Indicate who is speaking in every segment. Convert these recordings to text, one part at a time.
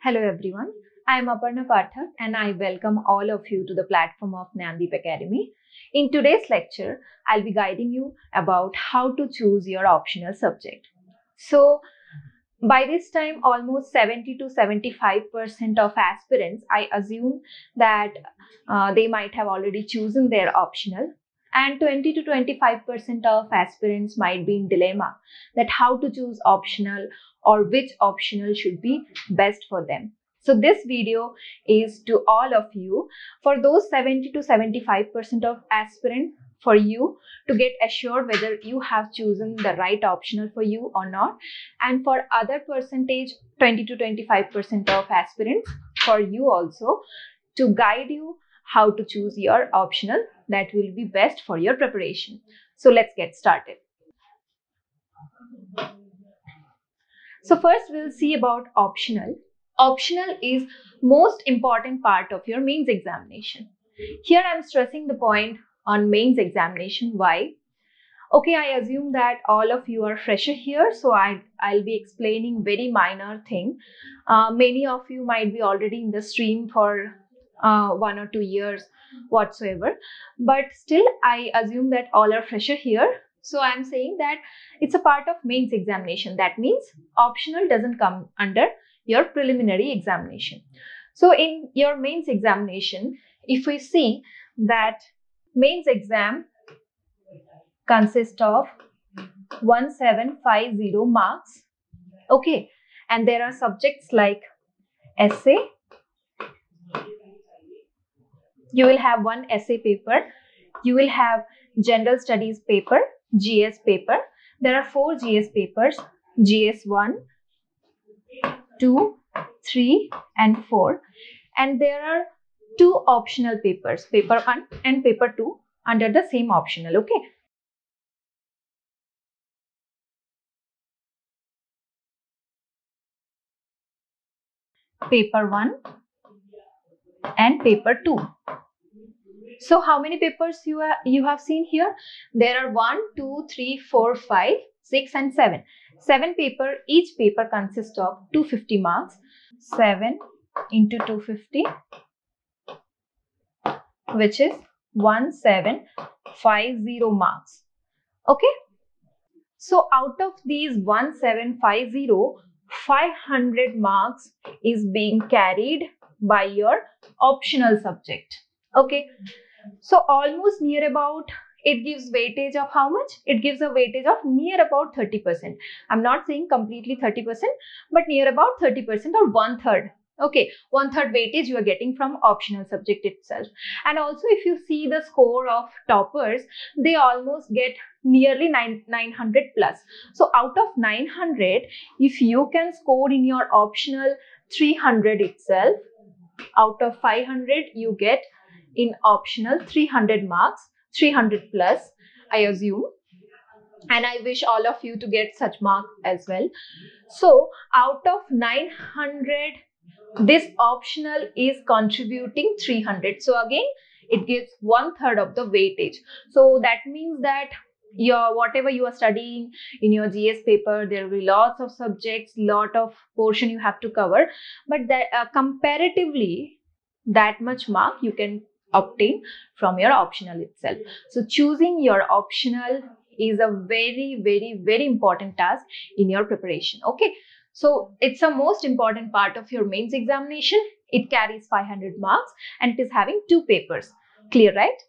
Speaker 1: Hello everyone, I am Aparna Pathak and I welcome all of you to the platform of Nandip Academy. In today's lecture, I'll be guiding you about how to choose your optional subject. So, by this time, almost 70 to 75% of aspirants, I assume that they might have already chosen their optional, and 20 to 25% of aspirants might be in dilemma that how to choose optional or which optional should be best for them. So this video is to all of you. For those 70 to 75% of aspirants, for you to get assured whether you have chosen the right optional for you or not, and for other percentage 20 to 25% of aspirants, for you also, to guide you how to choose your optional that will be best for your preparation. So let's get started. So first we'll see about optional. Optional is most important part of your mains examination. Here I'm stressing the point on mains examination. Why? Okay, I assume that all of you are fresher here, so I'll be explaining very minor thing. Many of you might be already in the stream for 1 or 2 years whatsoever, but still I assume that all are fresher here. So I'm saying that it's a part of mains examination. That means optional doesn't come under your preliminary examination. So in your mains examination, if we see that mains exam consists of 1750 marks. Okay, and there are subjects like essay. You will have one essay paper. You will have general studies paper, GS paper. There are 4 GS papers, GS 1, 2, 3 and 4. And there are 2 optional papers, paper 1 and paper 2 under the same optional. Okay. Paper 1 and paper 2. So how many papers you have seen here? There are 1, 2, 3, 4, 5, 6 and 7. 7 paper, each paper consists of 250 marks. 7 into 250, which is 1750 marks. Okay. So out of these 1750, 500 marks is being carried by your optional subject. Okay. So almost near about, it gives weightage of how much? It gives a weightage of near about 30%. I'm not saying completely 30%, but near about 30% or 1/3. Okay, 1/3 weightage you are getting from optional subject itself. And also if you see the score of toppers, they almost get nearly 900 plus. So out of 900, if you can score in your optional 300 itself, out of 500 you get in optional 300 marks, 300 plus, I assume, and I wish all of you to get such mark as well. So out of 900, this optional is contributing 300. So again, it gives 1/3 of the weightage. So that means that your whatever you are studying in your GS paper, there will be lots of subjects, lot of portion you have to cover, but that comparatively that much mark you can obtain from your optional itself. So choosing your optional is a very important task in your preparation. Okay, so it's a most important part of your mains examination. It carries 500 marks and it is having 2 papers. Clear, right?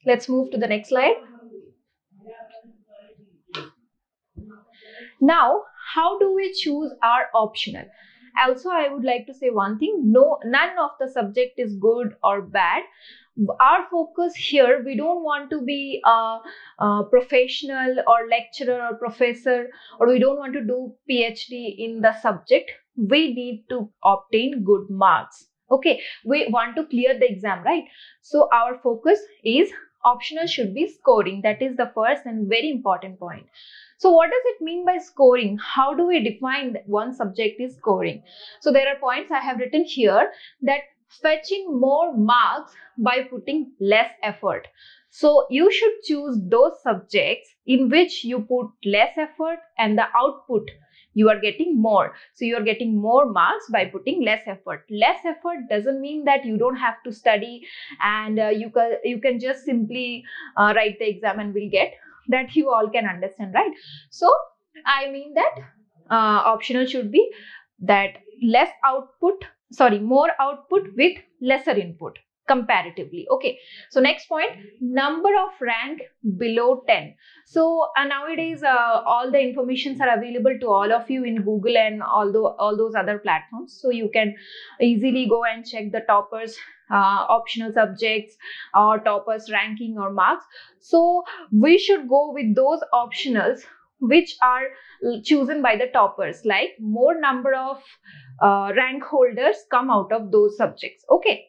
Speaker 1: Let's move to the next slide. Now, how do we choose our optional? Also, I would like to say one thing. No, none of the subject is good or bad. Our focus here, we don't want to be a professional or lecturer or professor, or we don't want to do PhD in the subject. We need to obtain good marks. Okay, we want to clear the exam, right? So our focus is optional should be scoring. That is the first and very important point. So what does it mean by scoring? How do we define that one subject is scoring? So there are points I have written here, that fetching more marks by putting less effort. So you should choose those subjects in which you put less effort and the output you are getting more. So you are getting more marks by putting less effort. Less effort doesn't mean that you don't have to study and you can just simply write the exam and will get. That you all can understand, right? So I mean that optional should be that more output with lesser input comparatively. Okay, so next point, number of rank below 10. So nowadays all the informations are available to all of you in Google and all those other platforms, so you can easily go and check the toppers optional subjects or toppers ranking or marks. So we should go with those optionals which are chosen by the toppers, like more number of rank holders come out of those subjects. Okay,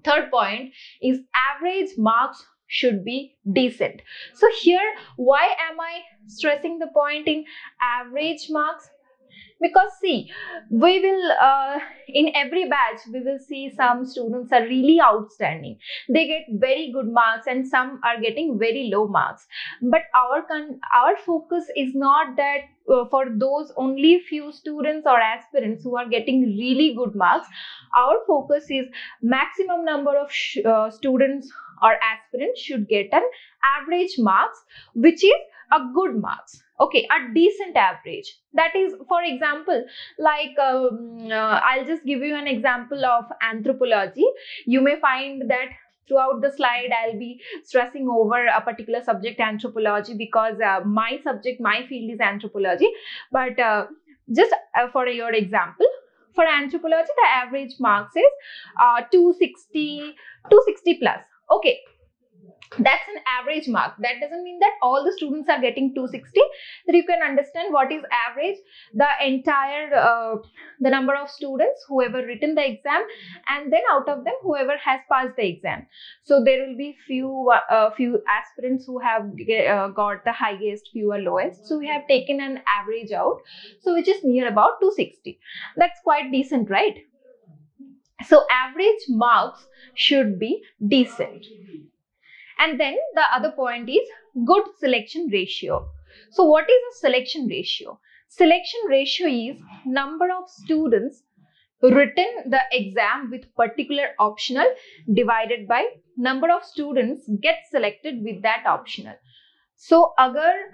Speaker 1: third point is average marks should be decent. So here, why am I stressing the point in average marks? Because see, we will in every batch we will see some students are really outstanding, they get very good marks, and some are getting very low marks. But our focus is not that for those only few students or aspirants who are getting really good marks. Our focus is maximum number of students or aspirants should get an average marks, which is a good marks. Okay, a decent average. That is, for example, like I'll just give you an example of anthropology. You may find that throughout the slide I'll be stressing over a particular subject, anthropology, because my field is anthropology. But just for your example, for anthropology the average marks is 260 plus. Okay, that's an average mark. That doesn't mean that all the students are getting 260. That you can understand what is average. The entire the number of students whoever written the exam, and then out of them whoever has passed the exam. So there will be few aspirants who have got the highest, fewer lowest. So we have taken an average out, so which is near about 260. That's quite decent, right? So average marks should be decent. And then the other point is good selection ratio. So what is a selection ratio? Selection ratio is number of students written the exam with particular optional divided by number of students get selected with that optional. So अगर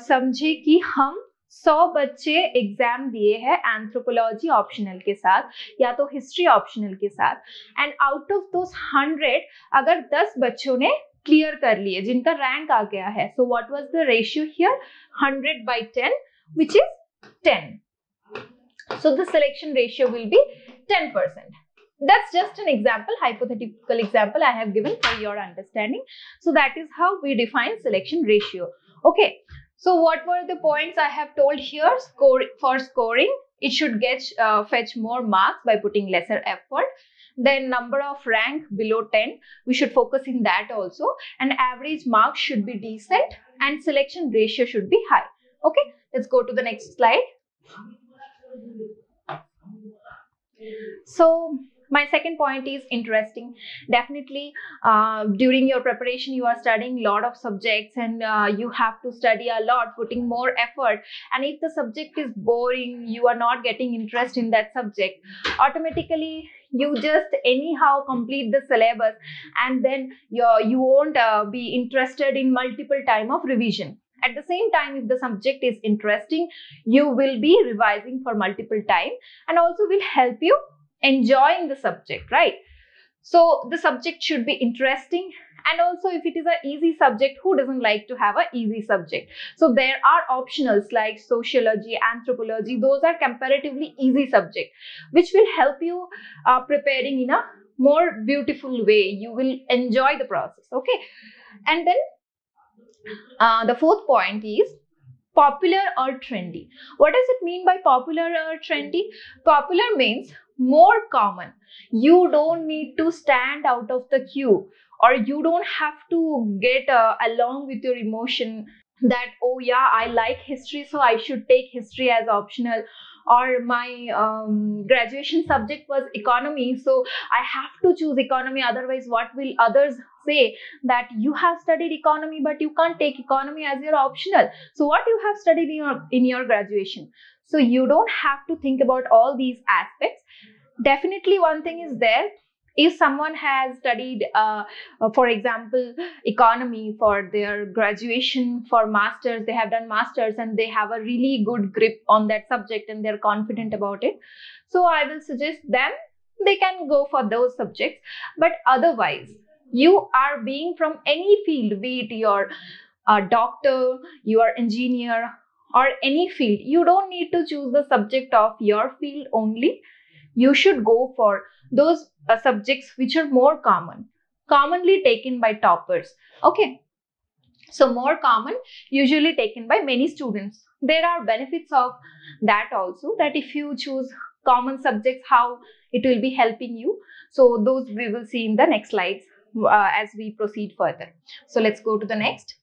Speaker 1: समझे कि हम 100 बच्चे exam दिए हैं anthropology optional के साथ या तो हिस्ट्री ऑप्शनल के साथ, एंड आउट ऑफ दोस 100 अगर 10 बच्चों ने क्लियर कर लिए जिनका रैंक आ गया है, so what was the ratio here? 100/10, which is 10. So the selection ratio will be 10%. That's just an example, hypothetical example I have given for your understanding. So that is how we define selection ratio. Okay. So what were the points I have told here? For scoring, it should fetch more marks by putting lesser effort. Then number of rank below 10, we should focus in that also. And average marks should be decent and selection ratio should be high. Okay, let's go to the next slide. So my second point is interesting. Definitely during your preparation you are studying a lot of subjects and you have to study a lot, putting more effort, and if the subject is boring, you are not getting interest in that subject, automatically you just anyhow complete the syllabus, and then you won't be interested in multiple time of revision. At the same time, if the subject is interesting, you will be revising for multiple time and also will help you enjoying the subject, right? So the subject should be interesting, and also if it is an easy subject, who doesn't like to have an easy subject? So there are optionals like sociology, anthropology, those are comparatively easy subject which will help you preparing in a more beautiful way. You will enjoy the process. Okay, and then the fourth point is popular or trendy. What does it mean by popular or trendy? Popular means more common. You don't need to stand out of the queue, or you don't have to get along with your emotion that, oh yeah, I like history, so I should take history as optional, or my graduation subject was economy, so I have to choose economy, otherwise what will others say that you have studied economy but you can't take economy as your optional. So what you have studied in your graduation? So you don't have to think about all these aspects. Definitely one thing is there. If someone has studied, for example, economy for their graduation, for masters, they have done masters and they have a really good grip on that subject and they're confident about it. So I will suggest them, they can go for those subjects. But otherwise, you are being from any field, be it your doctor, your engineer, or any field, you don't need to choose the subject of your field only. You should go for those subjects which are more commonly taken by toppers. Okay, so more common, usually taken by many students. There are benefits of that also, that if you choose common subjects, how it will be helping you. So those we will see in the next slides as we proceed further. So let's go to the next.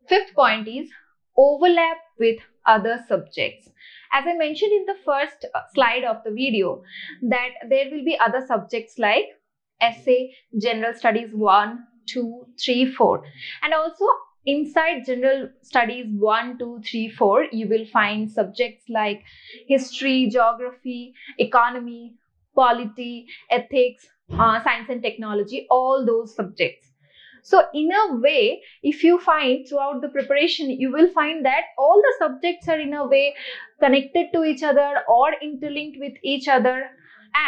Speaker 1: Fifth point is overlap with other subjects. As I mentioned in the first slide of the video, that there will be other subjects like essay, general studies 1, 2, 3, 4. And also inside general studies 1, 2, 3, 4, you will find subjects like history, geography, economy, polity, ethics, science and technology, all those subjects. So in a way, if you find throughout the preparation, you will find that all the subjects are in a way connected to each other or interlinked with each other,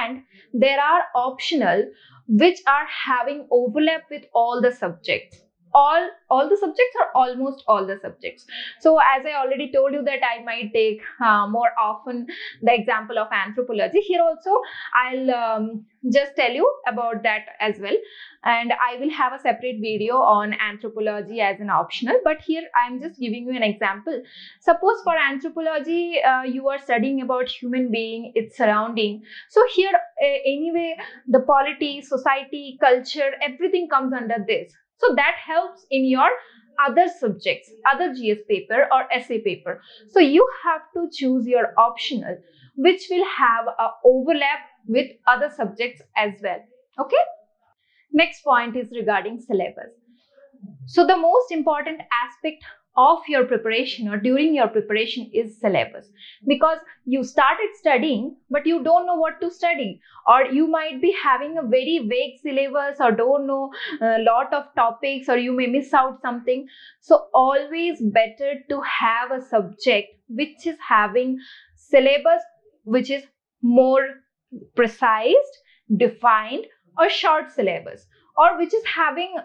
Speaker 1: and there are optional which are having overlap with all the subjects. All the subjects are almost all the subjects. So as I already told you that I might take more often the example of anthropology. Here also I'll just tell you about that as well, and I will have a separate video on anthropology as an optional, but here I'm just giving you an example. Suppose for anthropology you are studying about human being, its surrounding. So here anyway the polity, society, culture, everything comes under this. So that helps in your other subjects, other GS paper or essay paper. So you have to choose your optional which will have a overlap with other subjects as well. Okay. Next point is regarding syllabus. So the most important aspect of your preparation or during your preparation is syllabus, because you started studying but you don't know what to study, or you might be having a very vague syllabus or don't know a lot of topics, or you may miss out something. So always better to have a subject which is having syllabus which is more precise, defined, or short syllabus, or which is having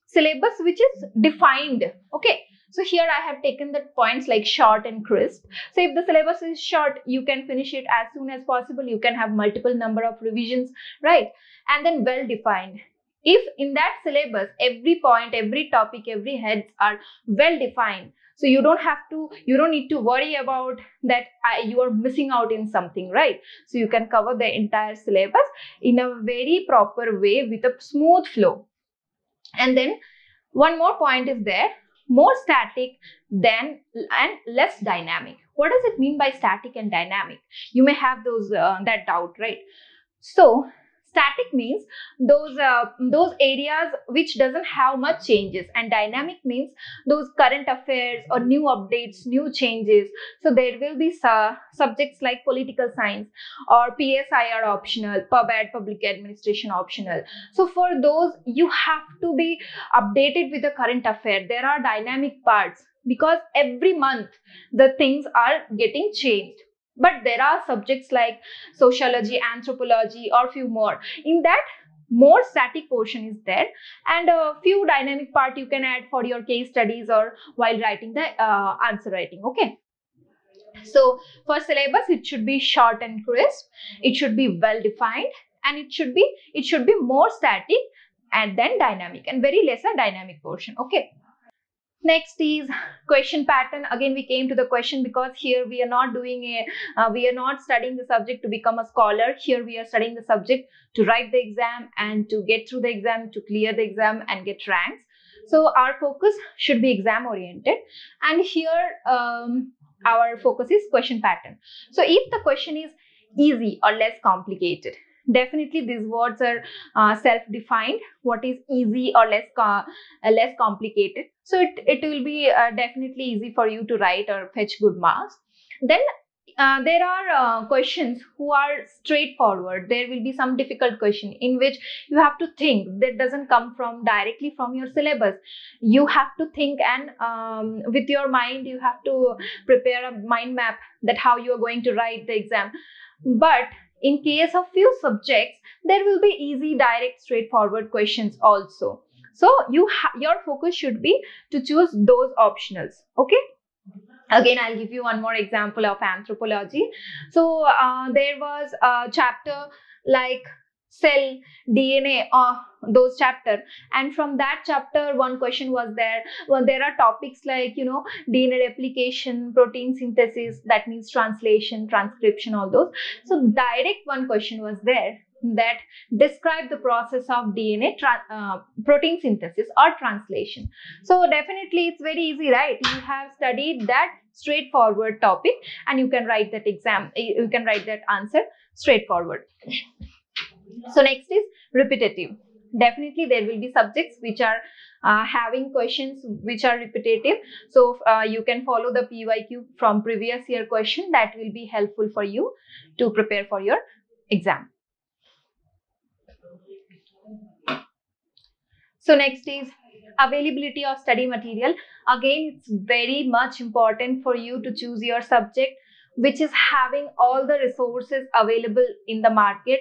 Speaker 1: syllabus which is defined. Okay, so here I have taken the points like short and crisp. So if the syllabus is short, you can finish it as soon as possible, you can have multiple number of revisions, right? And then well defined. If in that syllabus every point, every topic, every heads are well defined, so you don't need to worry about that you are missing out in something, right? So you can cover the entire syllabus in a very proper way with a smooth flow. And then one more point is there, more static than and less dynamic. What does it mean by static and dynamic? You may have that doubt, right? So static means those areas which doesn't have much changes, and dynamic means those current affairs or new updates, new changes. So there will be subjects like political science or PSI are optional, public administration optional. So for those you have to be updated with the current affair. There are dynamic parts because every month the things are getting changed. But there are subjects like sociology, anthropology, or few more. In that, more static portion is there, and a few dynamic part you can add for your case studies or while writing the answer writing. Okay. So for syllabus, it should be short and crisp. It should be well defined, and it should be more static and then dynamic, and very lesser dynamic portion. Okay. Next is question pattern. Again, we came to the question because here we are not we are not studying the subject to become a scholar. Here we are studying the subject to write the exam and to get through the exam, to clear the exam and get ranks. So our focus should be exam oriented. And here our focus is question pattern. So if the question is easy or less complicated, Definitely these words are self-defined, what is easy or less complicated. So it will be definitely easy for you to write or fetch good marks. Then there are questions who are straightforward. There will be some difficult question in which you have to think, that doesn't come from directly from your syllabus. You have to think, and with your mind you have to prepare a mind map that how you are going to write the exam. But in case of few subjects, there will be easy, direct, straightforward questions also. So your focus should be to choose those optionals. Okay. Again, I'll give you one more example of anthropology. So there was a chapter like cell, DNA, those chapter, and from that chapter one question was there. Well, there are topics like, you know, DNA replication, protein synthesis, that means translation, transcription, all those. So direct one question was there that describe the process of DNA protein synthesis or translation. So definitely it's very easy, right? You have studied that straightforward topic and you can write that exam, you can write that answer straightforward. So next is repetitive. Definitely there will be subjects which are having questions which are repetitive. So you can follow the PYQ from previous year question. That will be helpful for you to prepare for your exam. So next is availability of study material. Again, it's very much important for you to choose your subject which is having all the resources available in the market.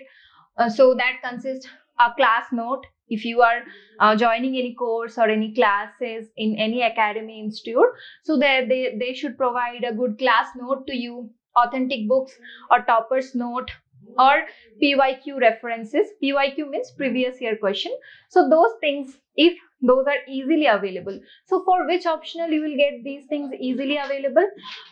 Speaker 1: So that consists a class note. If you are joining any course or any classes in any academy institute, so they should provide a good class note to you, authentic books or toppers note, or PYQ references. PYQ means previous year question. So those things, if those are easily available. So for which optional you will get these things easily available?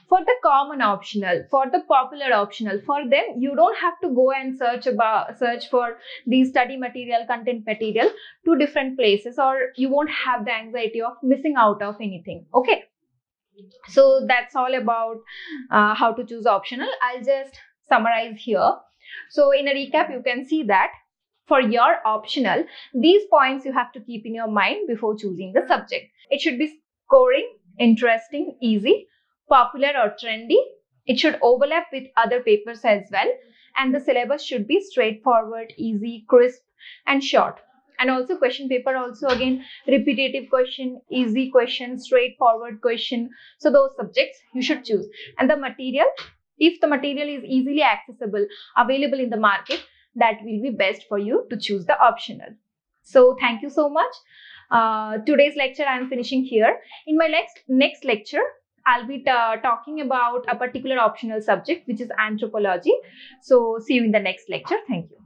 Speaker 1: For the common optional, for the popular optional, for them you don't have to go and search for these study material, content material to different places, or you won't have the anxiety of missing out of anything. Okay. So that's all about how to choose optional. I'll just summarize here. So in a recap, you can see that for your optional, these points you have to keep in your mind before choosing the subject. It should be scoring, interesting, easy, popular or trendy. It should overlap with other papers as well. And the syllabus should be straightforward, easy, crisp, and short. And also question paper also, again, repetitive question, easy question, straightforward question. So those subjects you should choose. And the material, if the material is easily accessible, available in the market, that will be best for you to choose the optional. So thank you so much. Today's lecture I am finishing here. In my next lecture, I'll be talking about a particular optional subject, which is anthropology. So see you in the next lecture. Thank you.